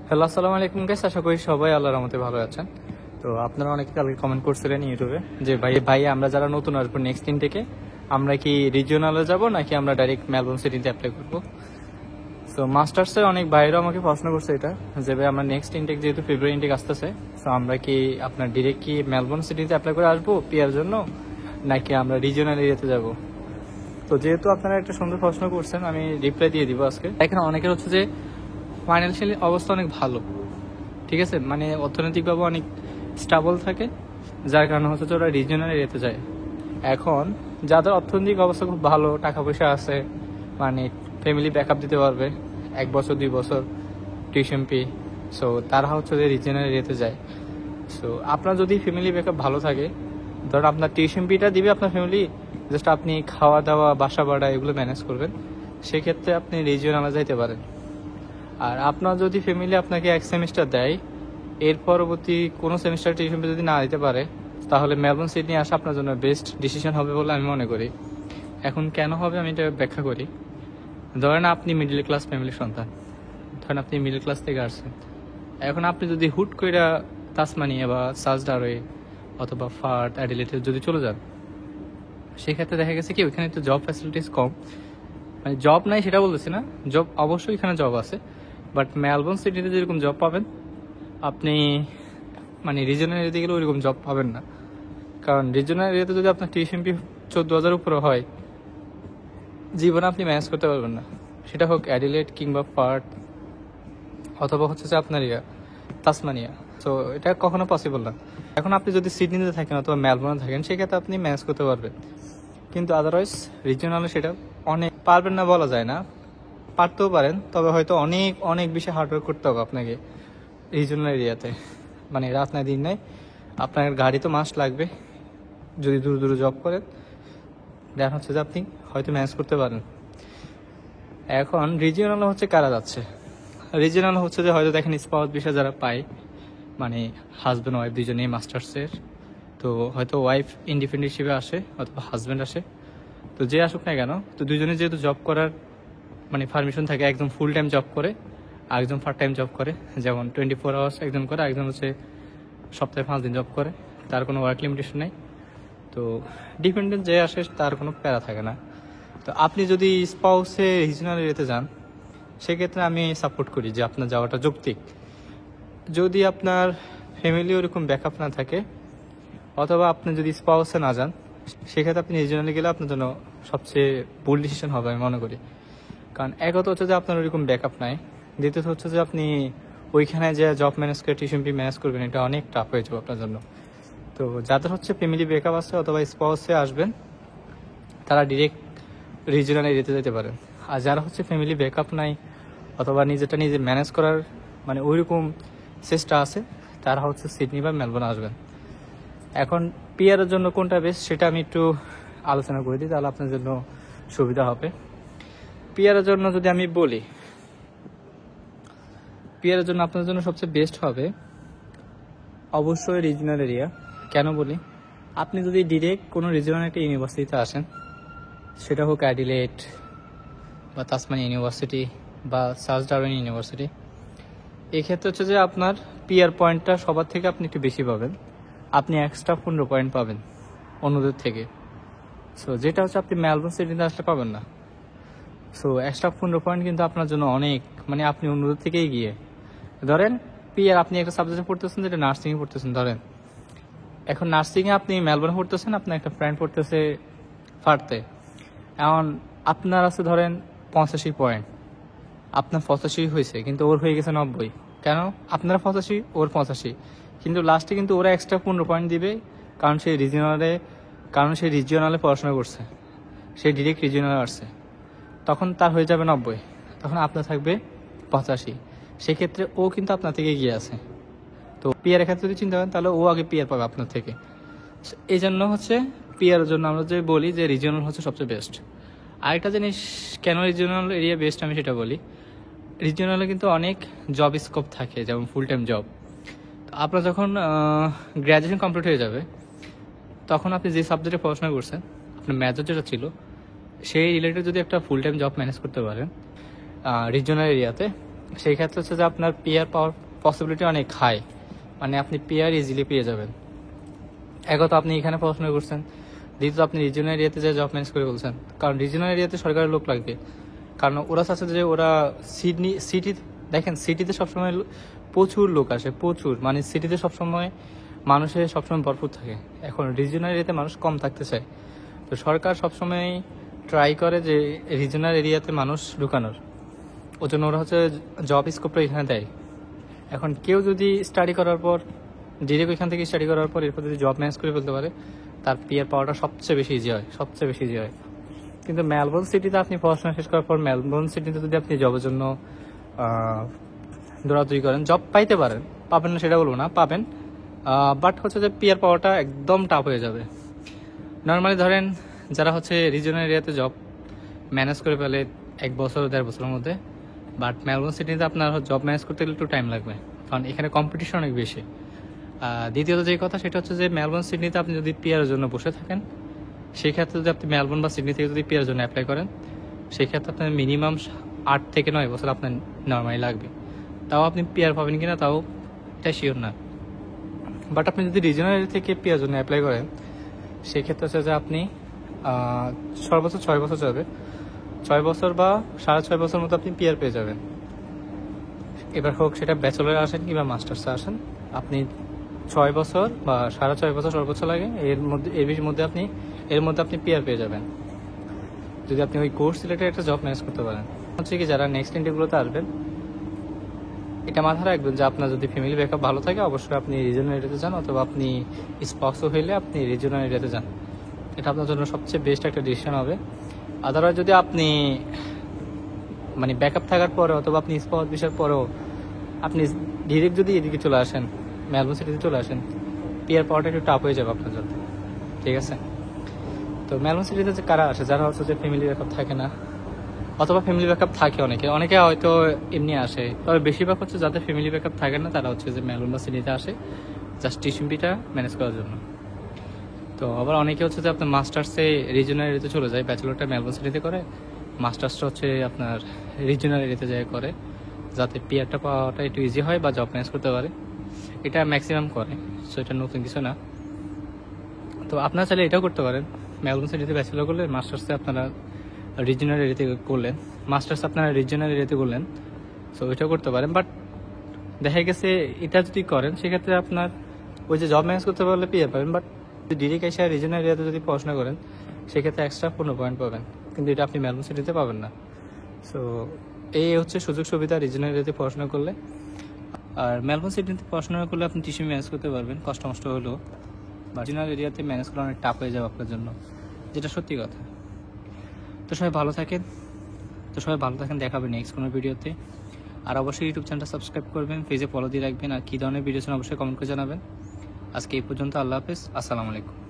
Hello, আসসালামু আলাইকুম guys. আশা করি সবাই আল্লাহর রহমতে ভালো আছেন। তো আপনারা অনেকে কালকে কমেন্ট করছিলেন ইউটিউবে যে ভাই আমরা যারা নতুন আসবো নেক্সট ইনটেকে আমরা কি রিজিওনালে যাব নাকি আমরা ডাইরেক্ট মেলবোর্ন সিটিতে অ্যাপ্লাই করবো। সো মাস্টার্সের অনেক ভাইরাও আমাকে প্রশ্ন করছে এটা যে ভাই আমরা নেক্সট ইনটেক যেহেতু ফেব্রুয়ারি ইনটেক আসতেছে, সো আমরা কি আপনার ডিরেক্ট কি মেলবোর্ন সিটিতে অ্যাপ্লাই করে আসবো পিয়ার জন্য নাকি আমরা রিজিওনাল এরিয়াতে যাব। তো যেহেতু আপনারা একটা সুন্দর প্রশ্ন করছেন আমি রিপ্লাই দিয়ে দিব আজকে। এখানে অনেকের হচ্ছে যে ফাইন্যান্সিয়ালি অবস্থা অনেক ভালো, ঠিক আছে, মানে অর্থনৈতিকভাবে অনেক স্টেবল থাকে, যার কারণে হচ্ছে যে ওরা রিজিওনাল এরিয়াতে যায়। এখন যাদের অর্থনৈতিক অবস্থা খুব ভালো, টাকা পয়সা আছে, মানে ফ্যামিলি ব্যাকআপ দিতে পারবে 1 বছর 2 বছর টিউশন ফি, সো তারা হচ্ছে যে রিজিওনাল এরিয়াতে যায়। সো আপনার যদি ফ্যামিলি ব্যাকআপ ভালো থাকে, ধরুন আপনার টিউশন ফিটা দিবে আপনার ফ্যামিলি, জাস্ট আপনি খাওয়া দাওয়া বাসা ভাড়া এগুলো ম্যানেজ করবেন, সেক্ষেত্রে আপনি রিজিওনালে যাইতে পারেন। আর আপনার যদি ফ্যামিলি আপনাকে 1 সেমিস্টার দেয়, এর পরবর্তী কোনো সেমিস্টার টিউশন ফি যদি না দিতে পারে, তাহলে মেলবোর্ন সিডনি আসা আপনার জন্য বেস্ট ডিসিশন হবে বলে আমি মনে করি। এখন কেন হবে আমি এটা ব্যাখ্যা করি। ধরেন আপনি মিডল ক্লাস ফ্যামিলির সন্তান, ধরেন আপনি মিডল ক্লাস থেকে আসছেন। এখন আপনি যদি হুট করে তাসমানিয়া বা সাজডারওয়ে অথবা ফার্ট অ্যাডিলেটে যদি চলে যান, সেক্ষেত্রে দেখা গেছে কি ওইখানে তো জব ফ্যাসিলিটিস কম, মানে জব নাই সেটা বলতেছি না, জব অবশ্যই এখানে জব আছে, বাট মেলবোর্ন সিটিতে যেরকম জব পাবেন আপনি মানে রিজনাল এরিয়াতে গেলে ওইরকম জব পাবেন না। কারণ রিজনাল এরিয়াতে যদি আপনার টিউশন ফি 14,000 উপরে হয়, জীবনে আপনি ম্যানেজ করতে পারবেন না, সেটা হোক অ্যাডিলেট কিংবা পার্ট অথবা হচ্ছে যে আপনার তাসমানিয়া। তো এটা কখনো পসিবল না। এখন আপনি যদি সিডনিতে থাকেন অথবা মেলবোর্নে থাকেন, সেক্ষেত্রে আপনি ম্যানেজ করতে পারবেন, কিন্তু আদারওয়াইজ রিজিওনালে সেটা অনেক পারবেন না বলা যায় না, পারতেও পারেন, তবে হয়তো অনেক অনেক বেশি হার্ডওয়ার্ক করতে হবে আপনাকে রিজিওনাল এরিয়াতে। মানে রাত নাই দিন নাই, আপনার গাড়ি তো মাস্ট লাগবে যদি দূর দূরে জব করেন, দেন হচ্ছে যে আপনি হয়তো ম্যানেজ করতে পারেন। এখন রিজিওনাল হচ্ছে কারা যাচ্ছে, রিজিওনাল হচ্ছে যে হয়তো দেখেন স্পাউস ভিসা যারা পায়, মানে হাজব্যান্ড ওয়াইফ দুজনেই মাস্টার্সের, তো হয়তো ওয়াইফ ইন্ডিপেন্ডেন্ট হিসেবে আসে অথবা হাজব্যান্ড আসে, তো যে আসুক না কেন, তো দুজনে যেহেতু জব করার মানে পারমিশন থাকে, একদম ফুল টাইম জব করে আর একজন পার্ট টাইম জব করে, যেমন 24 আওয়ার্স একজন করে, একজন হচ্ছে সপ্তাহে 5 দিন জব করে, তার কোনো ওয়ার্ক লিমিটেশন নেই। তো ডিপেন্ডেন্ট যে আসে তার কোনো প্যারা থাকে না। তো আপনি যদি স্পাউসে রিজনাল এরিয়াতে যান, সেক্ষেত্রে আমি সাপোর্ট করি যে আপনার যাওয়াটা যৌক্তিক। যদি আপনার ফ্যামিলি ওরকম ব্যাকআপ না থাকে অথবা আপনি যদি স্পাউসে না যান, সেক্ষেত্রে আপনি রিজনালে গেলে আপনার জন্য সবচেয়ে ভুল ডিসিশন হবে আমি মনে করি। কারণ একত হচ্ছে যে আপনার ওইরকম ব্যাকআপ নাই, দ্বিতীয়ত হচ্ছে যে আপনি ওইখানে যে জব ম্যানেজ করে টিউশন ফি ম্যানেজ করবেন, এটা অনেক টাফ হয়ে যাবে আপনার জন্য। তো যাদের হচ্ছে ফ্যামিলি ব্যাকআপ আছে অথবা স্পাউসে আসবেন, তারা ডিরেক্ট রিজিওনাল এরিয়াতে যেতে পারেন। আর যারা হচ্ছে ফ্যামিলি ব্যাকআপ নাই অথবা নিজেটা নিজে ম্যানেজ করার মানে ওইরকম চেষ্টা আছে, তারা হচ্ছে সিডনি বা মেলবোর্ন আসবেন। এখন পিয়ারের জন্য কোনটা বেস্ট সেটা আমি একটু আলোচনা করে দিই, তাহলে আপনার জন্য সুবিধা হবে। পিয়ারের জন্য যদি আমি বলি, পিয়ারের জন্য আপনার জন্য সবচেয়ে বেস্ট হবে অবশ্যই রিজিওনাল এরিয়া। কেন বলি, আপনি যদি ডিরেক্ট কোনো রিজিওনাল একটা ইউনিভার্সিটিতে আসেন, সেটা হোক অ্যাডিলেড বা তাসমানিয়া ইউনিভার্সিটি বা সাউথ ডারউইন ইউনিভার্সিটি, এক্ষেত্রে হচ্ছে যে আপনার পিয়ার পয়েন্টটা সবার থেকে আপনি একটু বেশি পাবেন, আপনি এক্সট্রা 15 পয়েন্ট পাবেন অন্যদের থেকে। সো যেটা হচ্ছে আপনি মেলবোর্ন সিটিতে আসলে পাবেন না। সো এক্সট্রা 15 পয়েন্ট কিন্তু আপনার জন্য অনেক, মানে আপনি অন্যদের থেকেই গিয়ে ধরেন পিয়ার আপনি একটা সাবজেক্টে পড়তেছেন যেটা নার্সিংয়ে পড়তেছেন, ধরেন এখন নার্সিংয়ে আপনি মেলবোর্নে পড়তেছেন, আপনার একটা ফ্রেন্ড পড়তেছে ফার্তে, এখন আপনার আছে ধরেন 85 পয়েন্ট, আপনার 85 হয়েছে কিন্তু ওর হয়ে গেছে 90। কেন? আপনার 85 ওর 85, কিন্তু লাস্টে কিন্তু ওরা এক্সট্রা 15 পয়েন্ট দিবে, কারণ সে রিজিওনালে পড়াশোনা করছে, সে ডিরেক্ট রিজিওনালে আসছে, তখন তার হয়ে যাবে 90, তখন আপনার থাকবে 85। সেক্ষেত্রে ও কিন্তু আপনার থেকে এগিয়ে আছে। তো পিয়ারের ক্ষেত্রে যদি চিন্তা করেন, তাহলে ও আগে পিয়ার পাবে আপনার থেকে। এই জন্য হচ্ছে পিয়ারের জন্য আমরা যে বলি যে রিজিওনাল হচ্ছে সবচেয়ে বেস্ট। আরেকটা জিনিস কেন রিজিওনাল এরিয়া বেস্ট আমি সেটা বলি, রিজিওনালে কিন্তু অনেক জব স্কোপ থাকে, যেমন ফুল টাইম জব। তো আপনার যখন গ্র্যাজুয়েশন কমপ্লিট হয়ে যাবে, তখন আপনি যে সাবজেক্টে পড়াশোনা করছেন, আপনার মেজর যেটা ছিল, সেই রিলেটেড যদি একটা ফুল টাইম জব ম্যানেজ করতে পারেন রিজিওনাল এরিয়াতে, সেই ক্ষেত্রে হচ্ছে যে আপনার পিআর পাওয়ার পসিবিলিটি অনেক হাই, মানে আপনি পিআর ইজিলি পেয়ে যাবেন। একত আপনি এখানে পড়াশোনা করছেন, দ্বিতীয়ত আপনি রিজিওনাল এরিয়াতে যে জব ম্যানেজ করে বলছেন, কারণ রিজিওনাল এরিয়াতে সরকারের লোক লাগবে। কারণ ওরা চাচ্ছে যে ওরা সিটি দেখেন, সিটিতে সবসময় প্রচুর লোক আসে, প্রচুর, মানে সিটিতে সবসময় মানুষের সবসময় ভরপুর থাকে। এখন রিজিওনাল এরিয়াতে মানুষ কম থাকতে চায়, তো সরকার সবসময় ট্রাই করে যে রিজিওনাল এরিয়াতে মানুষ ঢুকানোর, ওই জন্য ওরা হচ্ছে জব স্কোপটা এখানে দেয়। এখন কেউ যদি স্টাডি করার পর ডিরেক্ট ওইখান থেকে স্টাডি করার পর এরপর যদি জব ম্যানেজ করে ফেলতে পারে, তার পিআর পাওয়াটা সবচেয়ে বেশি ইজি হয়, সবচেয়ে বেশি ইজি হয়। কিন্তু মেলবোর্ন সিটিতে আপনি পড়াশোনা শেষ করার পর মেলবোর্ন সিটিতে যদি আপনি জবের জন্য দৌড়াদৌড়ি করেন, জব পাইতে পারেন, পাবেন না সেটা বলবো না, পাবেন, বাট হচ্ছে যে পিআর পাওয়াটা একদম টাফ হয়ে যাবে। নর্মালি ধরেন যারা হচ্ছে রিজিওনাল এরিয়াতে জব ম্যানেজ করে ফেলে 1 বছর 1.5 বছরের মধ্যে, বাট মেলবোর্ন সিটিতে আপনার জব ম্যানেজ করতে গেলে একটু টাইম লাগবে, কারণ এখানে কম্পিটিশন অনেক বেশি। দ্বিতীয়ত যে কথা সেটা হচ্ছে যে মেলবোর্ন সিডনিতে আপনি যদি পিআরের জন্য বসে থাকেন, সেই ক্ষেত্রে যদি আপনি মেলবোর্ন বা সিডনি থেকে যদি পিআরের জন্য অ্যাপ্লাই করেন, সেই ক্ষেত্রে আপনার মিনিমাম 8 থেকে 9 বছর আপনার নর্মালি লাগবে। তাও আপনি পিআর পাবেন কিনা তাও এটা শিওর না। বাট আপনি যদি রিজিওনাল এরিয়া থেকে পিআর জন্য অ্যাপ্লাই করেন, সেই ক্ষেত্রে হচ্ছে যে আপনি সর্বোচ্চ 6 বছর যাবে, 6 বছর বা 6.5 বছর মতো আপনি পিআর পেয়ে যাবেন। এবার হোক সেটা ব্যাচেলরে আসেন কিংবা মাস্টার্সে আসেন, আপনি 6 বছর বা 6.5 বছর সর্বোচ্চ লাগে, এর মধ্যে আপনি পিআর পেয়ে যাবেন, যদি আপনি ওই কোর্স রিলেটেড একটা জব ম্যানেজ করতে পারেন। হচ্ছে কি, যারা নেক্সট ইন্টারভিউগুলোতে আসবেন, এটা মাথায় রাখবেন যে আপনার যদি ফ্যামিলি ব্যাকআপ ভালো থাকে, অবশ্যই আপনি রিজিওনাল এরিয়াতে যান, অথবা আপনি স্পন্সর হইলে আপনি রিজিওনাল এরিয়াতে যান। এটা আপনার জন্য সবচেয়ে বেস্ট একটা ডিসিশন হবে। আদারওয়াইজ যদি আপনি মানে ব্যাকআপ থাকার পরে অথবা আপনি স্পট বিষয়ের পরেও আপনি ডিরেক্ট যদি এদিকে চলে আসেন, মেলবোর্ন সিটিতে চলে আসেন, পিআর পাওয়াটা একটু টাফ হয়ে যাবে আপনার জন্য, ঠিক আছে? তো মেলবোর্ন সিটিতে যে কারা আসে, যারা হচ্ছে যে ফ্যামিলি ব্যাকআপ থাকে না, অথবা ফ্যামিলি ব্যাকআপ থাকে অনেকে হয়তো এমনি আসে, তবে বেশিরভাগ হচ্ছে যাদের ফ্যামিলি ব্যাকআপ থাকে না, তারা হচ্ছে যে মেলবোর্ন বা সিটিতে আসে জাস্ট টিউশনটা ম্যানেজ করার জন্য। তো আবার অনেকে হচ্ছে যে আপনার মাস্টার্সে রিজিওনাল এরিয়াতে চলে যায়, ব্যাচেলরটা মেলবোর্ন সিটিতে করে, মাস্টার্সটা হচ্ছে আপনার রিজিওনাল এরিয়াতে যায় করে, যাতে পিআরটা পাওয়াটা একটু ইজি হয় বা জব ম্যানেজ করতে পারে। এটা ম্যাক্সিমাম করে, সো এটা নতুন কিছু না। তো আপনারা চাইলে এটাও করতে পারেন, মেলবোর্ন সিটিতে ব্যাচেলর করলে মাস্টার্সে আপনারা রিজিওনাল এরিয়াতে করলেন, মাস্টার্স আপনারা রিজিওনাল এরিয়াতে করলেন, সো এটাও করতে পারেন। বাট দেখা গেছে এটা যদি করেন, সেক্ষেত্রে আপনার ওই যে জব ম্যানেজ করতে পারলে পিআর পাবেন, বাট ডিরেক্ট এসে রিজিওনাল এরিয়াতে যদি পড়াশোনা করেন, সেক্ষেত্রে এক্সট্রা 15 পয়েন্ট পাবেন, কিন্তু এটা আপনি মেলবোর্ন সিটিতে পাবেন না। সো এই হচ্ছে সুযোগ সুবিধা রিজিওনাল এরিয়াতে পড়াশোনা করলে। আর মেলবোর্ন সিটিতে পড়াশোনা করলে আপনি টিউশন ম্যানেজ করতে পারবেন, কষ্ট মষ্ট হলেও। রিজিওনাল এরিয়াতে ম্যানেজ করা অনেক টাফ হয়ে যাবে আপনার জন্য, যেটা সত্যি কথা। তো সবাই ভালো থাকেন, দেখা হবে নেক্সট কোনো ভিডিওতে। আর অবশ্যই ইউটিউব চ্যানেলটা সাবস্ক্রাইব করবেন, পেজে ফলো দিয়ে রাখবেন, আর কী ধরনের ভিডিও চান অবশ্যই কমেন্ট করে জানাবেন। আজকে এই পর্যন্ত, আল্লাহ হাফেজ, আসসালামু আলাইকুম।